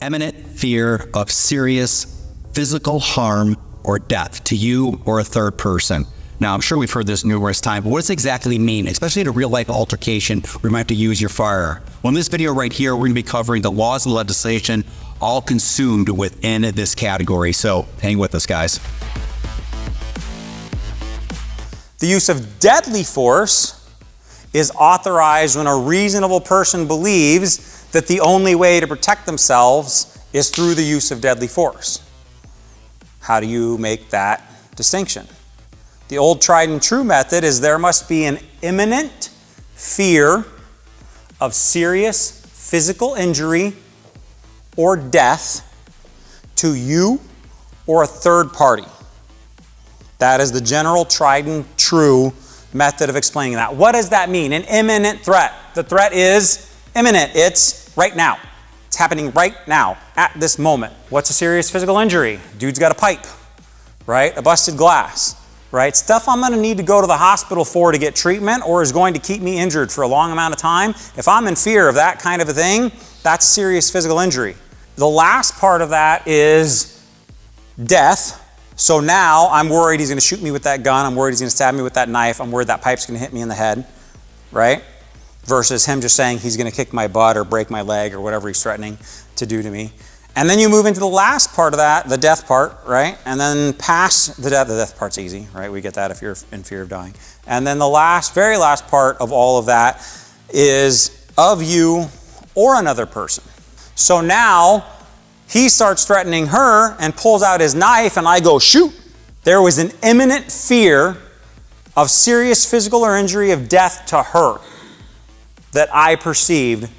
imminent fear of serious physical harm or death to you or a third person. Now, I'm sure we've heard this numerous times, but what does it exactly mean, especially in a real-life altercation where you might have to use your firearm? Well, in this video right here, we're going to be covering the laws and legislation all consumed within this category. So hang with us, guys. The use of deadly force is authorized when a reasonable person believes that the only way to protect themselves is through the use of deadly force. How do you make that distinction? The old tried and true method is there must be an imminent fear of serious physical injury or death to you or a third party. That is the general tried and true method of explaining that. What does that mean? An imminent threat. The threat is imminent. It's right now. It's happening right now, at this moment. What's a serious physical injury? Dude's got a pipe, right? A busted glass, right? Stuff I'm going to need to go to the hospital for to get treatment or is going to keep me injured for a long amount of time. If I'm in fear of that kind of a thing, that's serious physical injury. The last part of that is death. So now I'm worried he's going to shoot me with that gun. I'm worried he's going to stab me with that knife. I'm worried that pipe's going to hit me in the head, right? Versus him just saying he's going to kick my butt or break my leg or whatever he's threatening to do to me. And then you move into the last part of that, the death part, right? And then past the death part's easy, right? We get that if you're in fear of dying. And then the last, very last part of all of that is of you or another person. So now he starts threatening her and pulls out his knife and I go, shoot. There was an imminent fear of serious physical or injury of death to her that I perceived.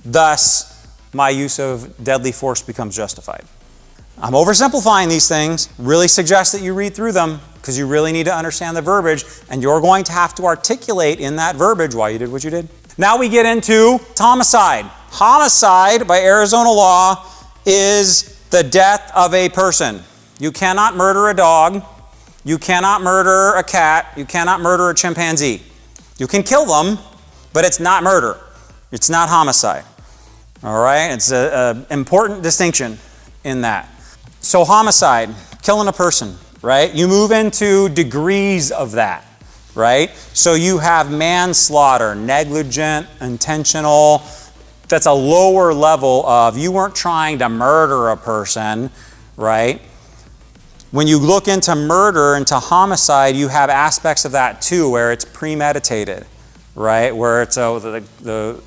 Thus, my use of deadly force becomes justified. I'm oversimplifying these things. Really suggest that you read through them because you really need to understand the verbiage and you're going to have to articulate in that verbiage why you did what you did. Now we get into homicide. Homicide by Arizona law is the death of a person. You cannot murder a dog. You cannot murder a cat. You cannot murder a chimpanzee. You can kill them, but it's not murder. It's not homicide. All right? It's an important distinction in that. So homicide, killing a person, right? You move into degrees of that, right? So you have manslaughter, negligent, intentional. That's a lower level of you weren't trying to murder a person, right? When you look into murder, into homicide, you have aspects of that too, where it's premeditated, right? Where it's the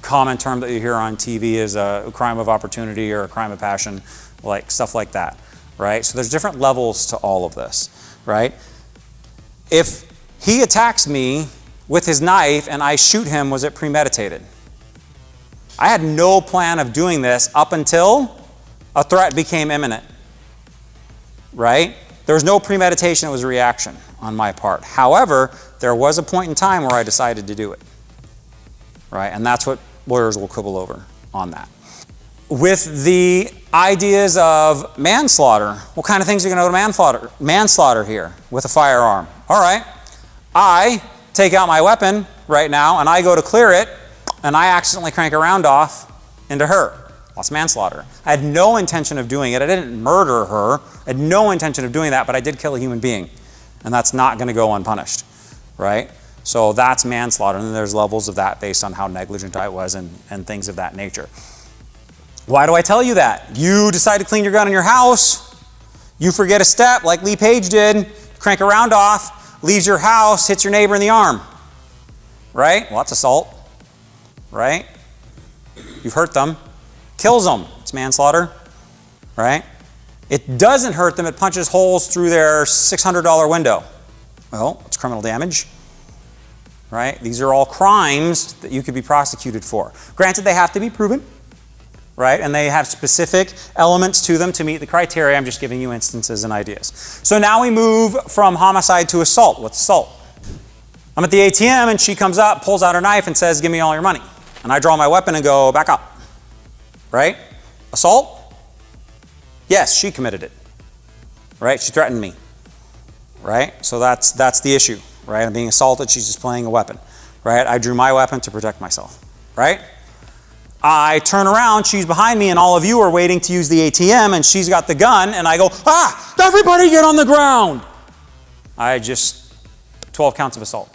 common term that you hear on TV is a crime of opportunity or a crime of passion, like stuff like that, right? So there's different levels to all of this, right? If he attacks me with his knife and I shoot him, was it premeditated? I had no plan of doing this up until a threat became imminent, right? There was no premeditation, it was a reaction on my part. However, there was a point in time where I decided to do it, right? And that's what lawyers will quibble over on that. With the ideas of manslaughter, what kind of things are going to go to manslaughter here with a firearm? All right, I take out my weapon right now and I go to clear it, and I accidentally crank a round off into her. That's manslaughter. I had no intention of doing it. I didn't murder her. I had no intention of doing that, but I did kill a human being. And that's not going to go unpunished, right? So that's manslaughter. And then there's levels of that based on how negligent I was and things of that nature. Why do I tell you that? You decide to clean your gun in your house. You forget a step like Lee Page did. Crank a round off, leaves your house, hits your neighbor in the arm, right? Well, that's assault. Right? You've hurt them. Kills them. It's manslaughter. Right? It doesn't hurt them. It punches holes through their $600 window. Well, it's criminal damage. Right? These are all crimes that you could be prosecuted for. Granted, they have to be proven. Right? And they have specific elements to them to meet the criteria. I'm just giving you instances and ideas. So now we move from homicide to assault. What's assault? I'm at the ATM and she comes up, pulls out her knife and says, give me all your money. And I draw my weapon and go, back up. Right? Assault? Yes, she committed it. Right? She threatened me. Right? So that's the issue. Right? I'm being assaulted, she's displaying a weapon. Right? I drew my weapon to protect myself. Right? I turn around, she's behind me, and all of you are waiting to use the ATM, and she's got the gun, and I go, ah, everybody get on the ground. 12 counts of assault.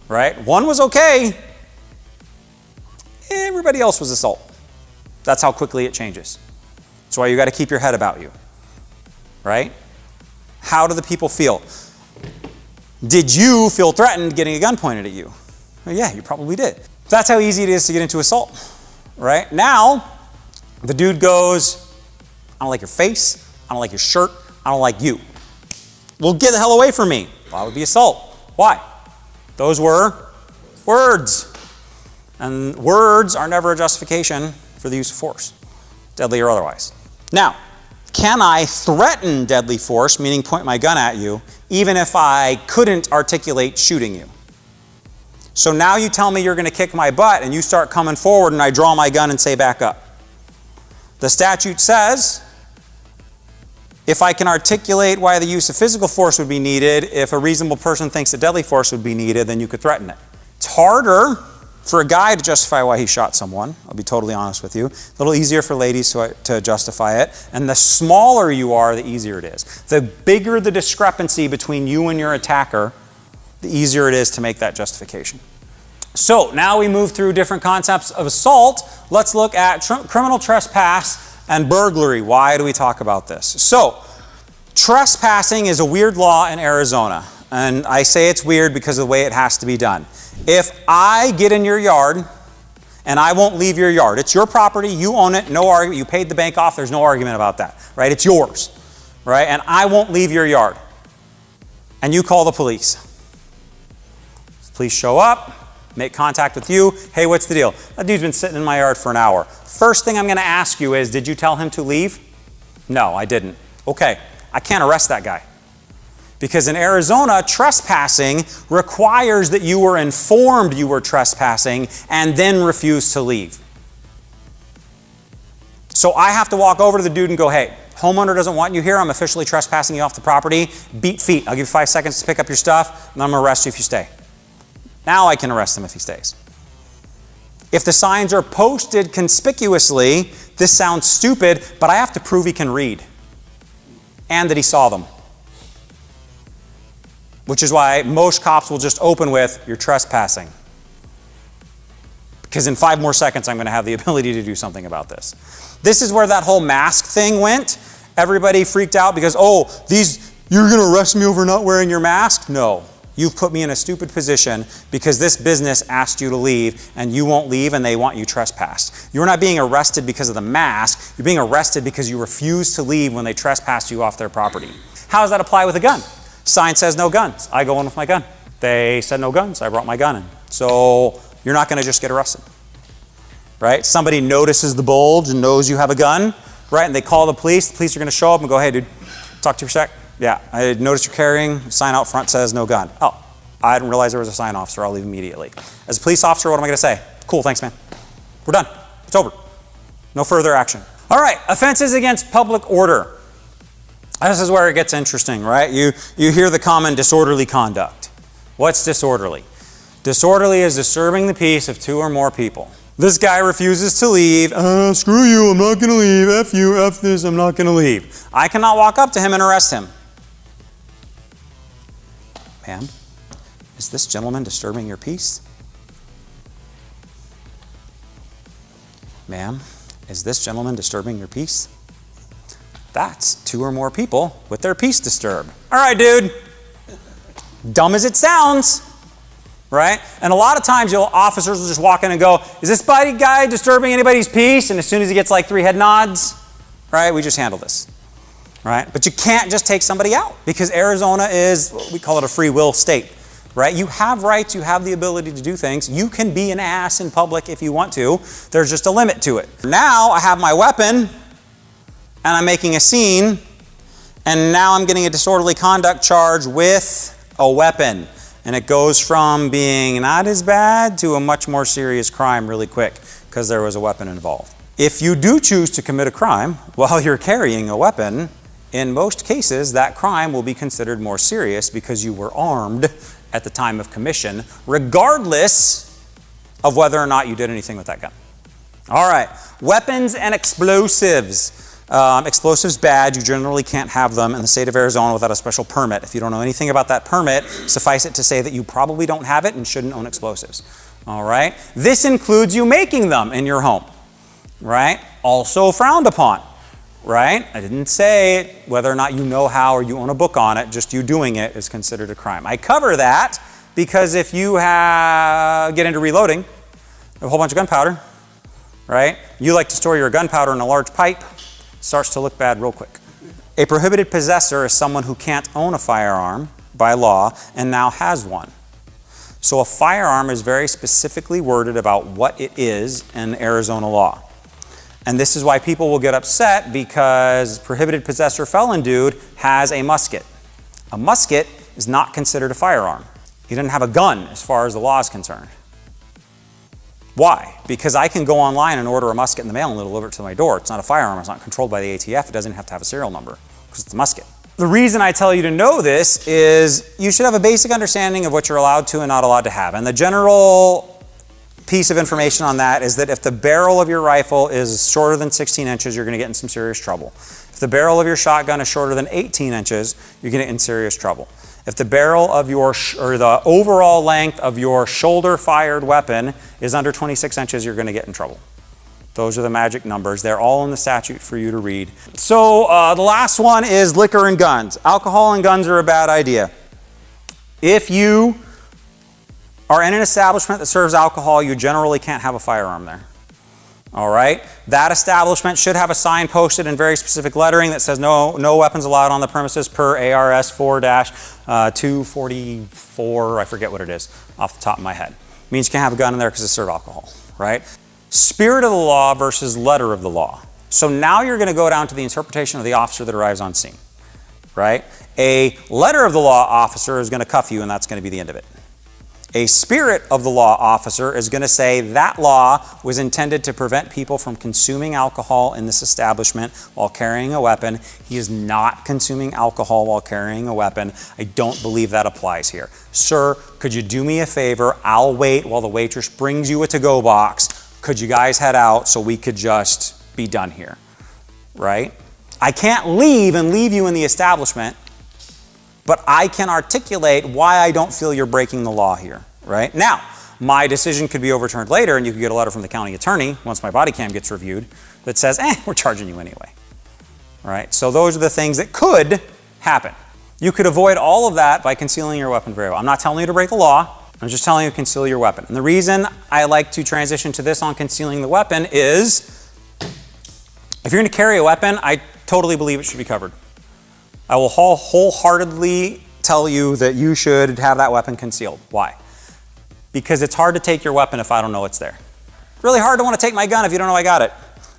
Right? One was okay. Everybody else was assault. That's how quickly it changes. That's why you got to keep your head about you. Right? How do the people feel? Did you feel threatened getting a gun pointed at you? Well, yeah, you probably did. That's how easy it is to get into assault. Right? Now, the dude goes, I don't like your face. I don't like your shirt. I don't like you. Well, get the hell away from me. Well, that would be assault. Why? Those were words. And words are never a justification for the use of force, deadly or otherwise. Now, can I threaten deadly force, meaning point my gun at you, even if I couldn't articulate shooting you? So now you tell me you're going to kick my butt and you start coming forward and I draw my gun and say back up. The statute says if I can articulate why the use of physical force would be needed, if a reasonable person thinks that deadly force would be needed, then you could threaten it. It's harder for a guy to justify why he shot someone. I'll be totally honest with you. A little easier for ladies to justify it. And the smaller you are, the easier it is. The bigger the discrepancy between you and your attacker, the easier it is to make that justification. So now we move through different concepts of assault. Let's look at criminal trespass and burglary. Why do we talk about this? So, trespassing is a weird law in Arizona. And I say it's weird because of the way it has to be done. If I get in your yard and I won't leave your yard, it's your property, you own it, no argument, you paid the bank off, there's no argument about that, right? It's yours, right? And I won't leave your yard. And you call the police. Police show up, make contact with you. Hey, what's the deal? That dude's been sitting in my yard for an hour. First thing I'm going to ask you is, did you tell him to leave? No, I didn't. Okay, I can't arrest that guy. Because in Arizona, trespassing requires that you were informed you were trespassing and then refused to leave. So I have to walk over to the dude and go, hey, homeowner doesn't want you here. I'm officially trespassing you off the property. Beat feet. I'll give you 5 seconds to pick up your stuff, and I'm going to arrest you if you stay. Now I can arrest him if he stays. If the signs are posted conspicuously, this sounds stupid, but I have to prove he can read and that he saw them. Which is why most cops will just open with, you're trespassing. Because in 5 more seconds, I'm going to have the ability to do something about this. This is where that whole mask thing went. Everybody freaked out because, you're going to arrest me over not wearing your mask? No. You've put me in a stupid position because this business asked you to leave and you won't leave and they want you trespassed. You're not being arrested because of the mask. You're being arrested because you refused to leave when they trespassed you off their property. How does that apply with a gun? Sign says no guns. I go in with my gun. They said no guns. I brought my gun in. So you're not going to just get arrested. Right? Somebody notices the bulge and knows you have a gun. Right? And they call the police. The police are going to show up and go, hey, dude, talk to you for a sec. Yeah, I noticed you're carrying. Sign out front says no gun. Oh, I didn't realize there was a sign officer. I'll leave immediately. As a police officer, what am I going to say? Cool, thanks, man. We're done. It's over. No further action. All right, offenses against public order. This is where it gets interesting, right? You hear the common disorderly conduct. What's disorderly? Disorderly is disturbing the peace of 2 or more people. This guy refuses to leave. Screw you, I'm not going to leave. F you, F this, I'm not going to leave. I cannot walk up to him and arrest him. Ma'am, is this gentleman disturbing your peace? Ma'am, is this gentleman disturbing your peace? That's 2 or more people with their peace disturbed. All right, dude. Dumb as it sounds, right? And a lot of times officers will just walk in and go, is this guy disturbing anybody's peace? And as soon as he gets like 3 head nods, right, we just handle this, right? But you can't just take somebody out because Arizona is, we call it a free will state, right? You have rights, you have the ability to do things. You can be an ass in public if you want to. There's just a limit to it. Now I have my weapon, and I'm making a scene, and now I'm getting a disorderly conduct charge with a weapon. And it goes from being not as bad to a much more serious crime really quick because there was a weapon involved. If you do choose to commit a crime while you're carrying a weapon, in most cases that crime will be considered more serious because you were armed at the time of commission, regardless of whether or not you did anything with that gun. All right, weapons and explosives. Explosives bad, you generally can't have them in the state of Arizona without a special permit. If you don't know anything about that permit, suffice it to say that you probably don't have it and shouldn't own explosives. All right, this includes you making them in your home, right? Also frowned upon, right? I didn't say whether or not you know how or you own a book on it, just you doing it is considered a crime. I cover that because if you get into reloading, a whole bunch of gunpowder, right? You like to store your gunpowder in a large pipe, starts to look bad real quick. A prohibited possessor is someone who can't own a firearm by law and now has one. So a firearm is very specifically worded about what it is in Arizona law. And this is why people will get upset because prohibited possessor felon dude has a musket. A musket is not considered a firearm. He doesn't have a gun as far as the law is concerned. Why? Because I can go online and order a musket in the mail and it'll deliver it to my door. It's not a firearm. It's not controlled by the ATF. It doesn't have to have a serial number because it's a musket. The reason I tell you to know this is you should have a basic understanding of what you're allowed to and not allowed to have. And the general piece of information on that is that if the barrel of your rifle is shorter than 16 inches, you're going to get in some serious trouble. If the barrel of your shotgun is shorter than 18 inches, you're going to get in serious trouble. If the barrel of your, or the overall length of your shoulder-fired weapon is under 26 inches, you're going to get in trouble. Those are the magic numbers. They're all in the statute for you to read. So the last one is liquor and guns. Alcohol and guns are a bad idea. If you are in an establishment that serves alcohol, you generally can't have a firearm there. All right? That establishment should have a sign posted in very specific lettering that says no weapons allowed on the premises per ARS 4-244, I forget what it is off the top of my head. It means you can't have a gun in there because it serves alcohol, right? Spirit of the law versus letter of the law. So now you're going to go down to the interpretation of the officer that arrives on scene, right? A letter of the law officer is going to cuff you and that's going to be the end of it. A spirit of the law officer is going to say that law was intended to prevent people from consuming alcohol in this establishment while carrying a weapon. He is not consuming alcohol while carrying a weapon. I don't believe that applies here. Sir, could you do me a favor? I'll wait while the waitress brings you a to-go box. Could you guys head out so we could just be done here, right? I can't leave and leave you in the establishment, but I can articulate why I don't feel you're breaking the law here, right? Now, my decision could be overturned later and you could get a letter from the county attorney once my body cam gets reviewed that says, we're charging you anyway, right? So those are the things that could happen. You could avoid all of that by concealing your weapon very well. I'm not telling you to break the law. I'm just telling you to conceal your weapon. And the reason I like to transition to this on concealing the weapon is if you're going to carry a weapon, I totally believe it should be covered. I will wholeheartedly tell you that you should have that weapon concealed. Why? Because it's hard to take your weapon if I don't know it's there. It's really hard to want to take my gun if you don't know I got it.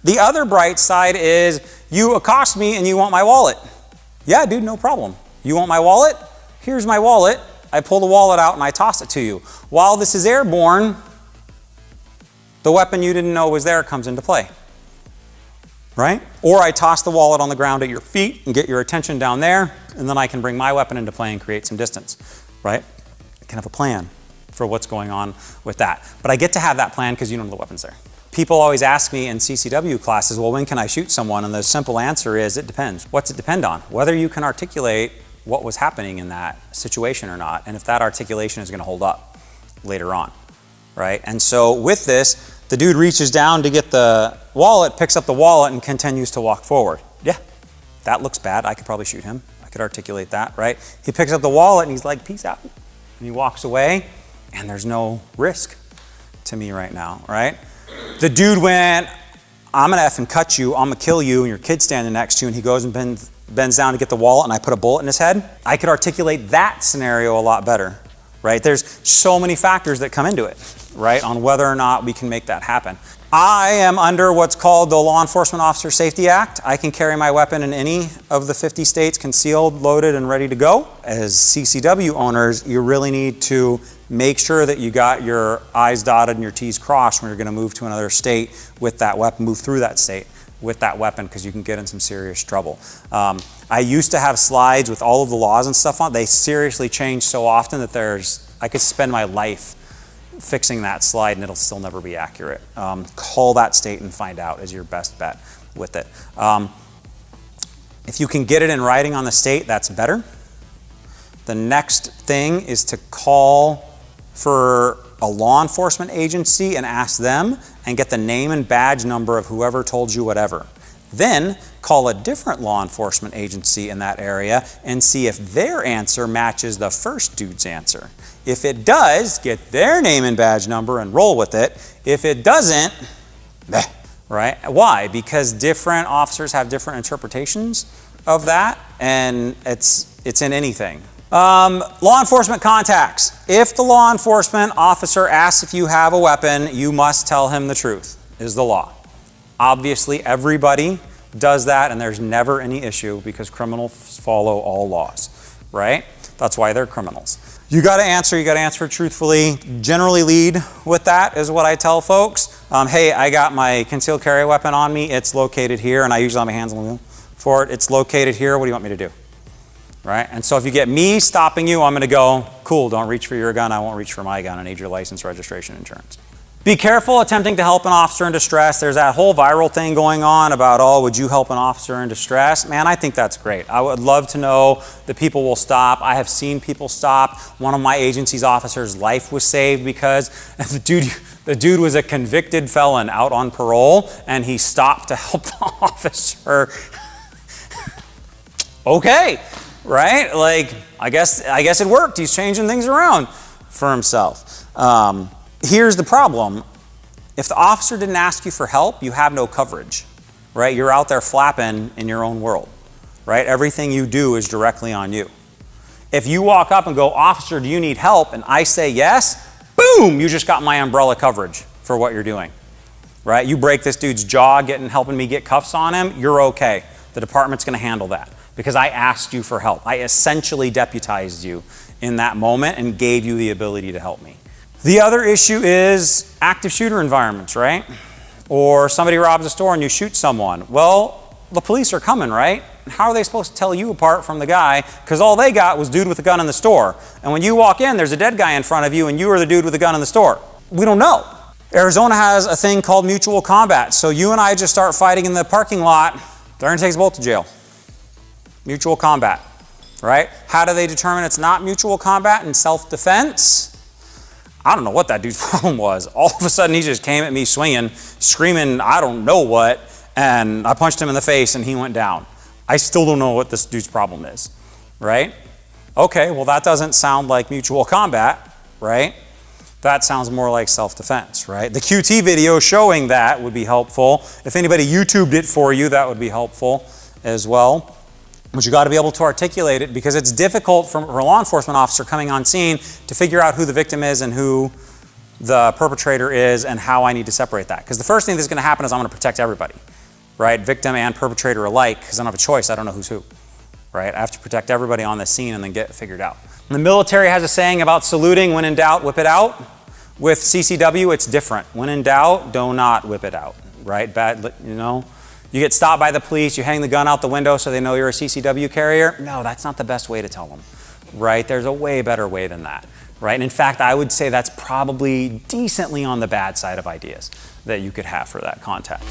The other bright side is you accost me and you want my wallet. Yeah, dude, no problem. You want my wallet? Here's my wallet. I pull the wallet out and I toss it to you. While this is airborne, the weapon you didn't know was there comes into play. Right? Or I toss the wallet on the ground at your feet and get your attention down there, and then I can bring my weapon into play and create some distance. Right? I can have a plan for what's going on with that. But I get to have that plan because you know the weapon's there. People always ask me in CCW classes, well, when can I shoot someone? And the simple answer is it depends. What's it depend on? Whether you can articulate what was happening in that situation or not, and if that articulation is going to hold up later on, right? And so with this, the dude reaches down to get the wallet, picks up the wallet, and continues to walk forward. Yeah, that looks bad. I could probably shoot him. I could articulate that, right? He picks up the wallet, and he's like, peace out. And he walks away, and there's no risk to me right now, right? The dude went, I'm going to effing cut you, I'm going to kill you, and your kid's standing next to you, and he goes and bends down to get the wallet and I put a bullet in his head. I could articulate that scenario a lot better, right? There's so many factors that come into it, right, on whether or not we can make that happen. I am under what's called the Law Enforcement Officer Safety Act. I can carry my weapon in any of the 50 states concealed, loaded, and ready to go. As CCW owners, you really need to make sure that you got your I's dotted and your T's crossed when you're going to move to another state with that weapon, move through that state with that weapon, because you can get in some serious trouble. I used to have slides with all of the laws and stuff on. They seriously change so often that I could spend my life fixing that slide and it'll still never be accurate. Call that state and find out is your best bet with it. If you can get it in writing on the state, that's better. The next thing is to call for a law enforcement agency and ask them and get the name and badge number of whoever told you whatever. Then call a different law enforcement agency in that area and see if their answer matches the first dude's answer. If it does, get their name and badge number and roll with it. If it doesn't, right? Why? Because different officers have different interpretations of that, and it's in anything. Law enforcement contacts. If the law enforcement officer asks if you have a weapon, you must tell him the truth, is the law. Obviously, everybody does that, and there's never any issue because criminals follow all laws, right? That's why they're criminals. You got to answer truthfully. Generally lead with that is what I tell folks. Hey, I got my concealed carry weapon on me. It's located here, and I usually have my hands on the wheel for it. It's located here. What do you want me to do? Right? And so if you get me stopping you, I'm going to go, cool, don't reach for your gun. I won't reach for my gun. I need your license, registration, insurance. Be careful attempting to help an officer in distress. There's that whole viral thing going on about, oh, would you help an officer in distress? Man, I think that's great. I would love to know that people will stop. I have seen people stop. One of my agency's officers' life was saved because the dude was a convicted felon out on parole, and he stopped to help the officer. Okay, right? Like, I guess it worked. He's changing things around for himself. Here's the problem. If the officer didn't ask you for help, you have no coverage, right? You're out there flapping in your own world, right? Everything you do is directly on you. If you walk up and go, officer, do you need help? And I say yes, boom, you just got my umbrella coverage for what you're doing, right? You break this dude's jaw helping me get cuffs on him, you're okay. The department's going to handle that because I asked you for help. I essentially deputized you in that moment and gave you the ability to help me. The other issue is active shooter environments, right? Or somebody robs a store and you shoot someone. Well, the police are coming, right? How are they supposed to tell you apart from the guy? Because all they got was dude with a gun in the store. And when you walk in, there's a dead guy in front of you and you are the dude with the gun in the store. We don't know. Arizona has a thing called mutual combat. So you and I just start fighting in the parking lot, they're going to take us both to jail. Mutual combat, right? How do they determine it's not mutual combat and self-defense? I don't know what that dude's problem was. All of a sudden, he just came at me swinging, screaming, I don't know what, and I punched him in the face and he went down. I still don't know what this dude's problem is, right? Okay, well, that doesn't sound like mutual combat, right? That sounds more like self-defense, right? The QT video showing that would be helpful. If anybody YouTubed it for you, that would be helpful as well. But you got to be able to articulate it because it's difficult for a law enforcement officer coming on scene to figure out who the victim is and who the perpetrator is and how I need to separate that. Because the first thing that's going to happen is I'm going to protect everybody, right? Victim and perpetrator alike, because I don't have a choice. I don't know who's who, right? I have to protect everybody on the scene and then get it figured out. The military has a saying about saluting, when in doubt, whip it out. With CCW, it's different. When in doubt, do not whip it out, right? You get stopped by the police, you hang the gun out the window so they know you're a CCW carrier. No, that's not the best way to tell them, right? There's a way better way than that, right? And in fact, I would say that's probably decently on the bad side of ideas that you could have for that contact.